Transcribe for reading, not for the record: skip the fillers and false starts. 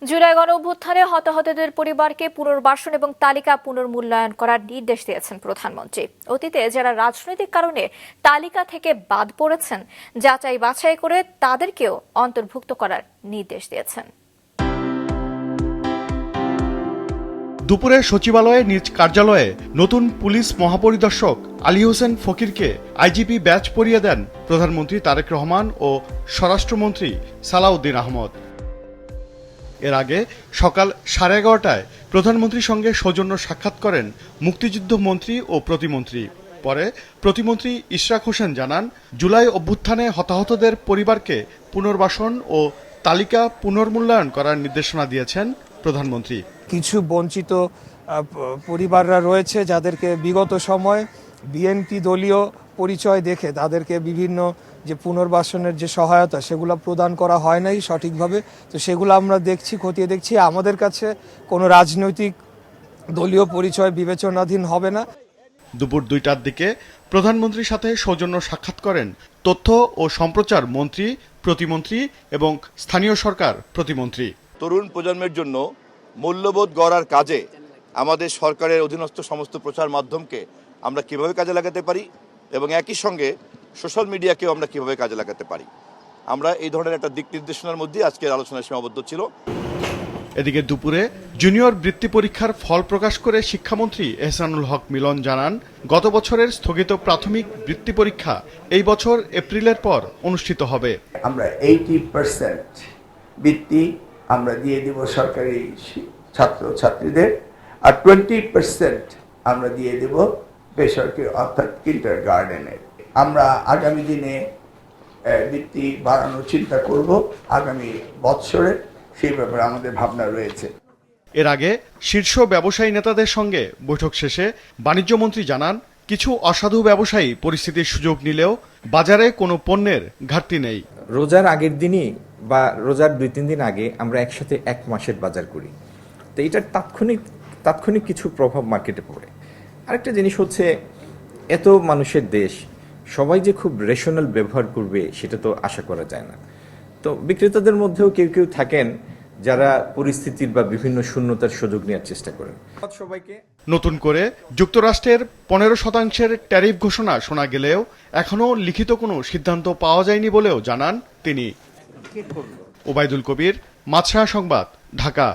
জুলাই গণঅভ্যুত্থানে হতাহতদের পরিবারকে পুনর্বাসন এবং তালিকা পুনর্মূল্যায়ন করার নির্দেশ দিয়েছেন প্রধানমন্ত্রী। অতীতে যারা রাজনৈতিক কারণে তালিকা থেকে বাদ পড়েছেন, যাচাই বাছাই করে তাদেরকেও অন্তর্ভুক্ত করার নির্দেশ দিয়েছেন। দুপুরে সচিবালয়ে নিজ কার্যালয়ে নতুন পুলিশ মহাপরিদর্শক আলী হোসেন ফকিরকে আইজিপি ব্যাজ পরিয়ে দেন প্রধানমন্ত্রী তারেক রহমান ও স্বরাষ্ট্রমন্ত্রী সালাউদ্দিন আহমদ। এর আগে সকাল 11:30টায় প্রধানমন্ত্রীর সঙ্গে সৌজন্য সাক্ষাৎ করেন মুক্তিযুদ্ধ মন্ত্রী ও প্রতিমন্ত্রী। পরে প্রতিমন্ত্রী ইশরাক হোসেন জানান, জুলাই অভ্যুত্থানে হতাহতদের পরিবারকে পুনর্বাসন ও তালিকা পুনর্মূল্যায়ন করার নির্দেশনা দিয়েছেন প্রধানমন্ত্রী। কিছু বঞ্চিত পরিবাররা রয়েছে যাদেরকে বিগত সময় বিএনপি দলীয় পরিচয় দেখে তাদেরকে বিভিন্ন যে পুনর্বাসনের যে সহায়তা সেগুলো প্রদান করা হয় নাই সঠিকভাবে। তো সেগুলো আমরা দেখছি, খতিয়ে দেখছি। আমাদের কাছে কোনো রাজনৈতিক দলীয় পরিচয় বিবেচনাধীন হবে না। দুপুর 2টার দিকে প্রধানমন্ত্রীর সাথে সৌজন্য সাক্ষাৎ করেন তথ্য ও সম্প্রচার মন্ত্রী, প্রতিমন্ত্রী এবং স্থানীয় সরকার প্রতিমন্ত্রী। তরুণ প্রজন্মের জন্য মূল্যবোধ গড়ার কাজে আমাদের সরকারের অধীনস্থ সমস্ত প্রচার মাধ্যমকে আমরা কিভাবে কাজে লাগাতে পারি এবং একই সঙ্গে সোশ্যাল মিডিয়াকেও আমরা কিভাবে কাজে লাগাতে পারি, আমরা এই ধরনের একটা দিক নির্দেশনার মধ্যে আজকের আলোচনায় সীমাবদ্ধ ছিল। এদিকে দুপুরে জুনিয়র বৃত্তি পরীক্ষার ফল প্রকাশ করে শিক্ষামন্ত্রী এহসানুল হক মিলন জানান, গত বছরের স্থগিত প্রাথমিক বৃত্তি পরীক্ষা এই বছর এপ্রিলের পর অনুষ্ঠিত হবে। আমরা 80% বৃত্তি আমরা দিয়ে দিব সরকারি ছাত্রছাত্রীদের, আর 20% আমরা দিয়ে দেব বেসরকারি অর্থাৎ কিন্ডারগার্টেনের। আমরা আগামী দিনে বৃত্তি বাড়ানোর চিন্তা করব আগামী বৎসরে, সেই ব্যাপারে আমাদের ভাবনা রয়েছে। এর আগে শীর্ষ ব্যবসায়ী নেতাদের সঙ্গে বৈঠক শেষে বাণিজ্যমন্ত্রী জানান, কিছু অসাধু ব্যবসায়ী পরিস্থিতির সুযোগ নিলেও বাজারে কোনো পণ্যের ঘাটতি নেই। রোজার আগের দিনই বা রোজার 2-3 দিন আগে আমরা একসাথে 1 মাসের বাজার করি, তো এটার তাৎক্ষণিক কিছু প্রভাব মার্কেটে পড়ে। আরেকটা জিনিস হচ্ছে, এত মানুষের দেশ, সবাই যে খুব রেশনাল ব্যবহার করবে সেটা তো আশা করা যায় না। তো বিক্রেতাদের মধ্যেও কেউ কেউ থাকেন যারা পরিস্থিতির বা বিভিন্ন শূন্যতার সুযোগ নেওয়ার চেষ্টা করেন। সবাইকে নতুন করে যুক্তরাষ্ট্রের 15% ট্যারিফ ঘোষণা শোনা গেলেও এখনও লিখিত কোনো সিদ্ধান্ত পাওয়া যায়নি বলেও জানান তিনি। ওবায়দুল কবির, মাছরাঙা সংবাদ, ঢাকা।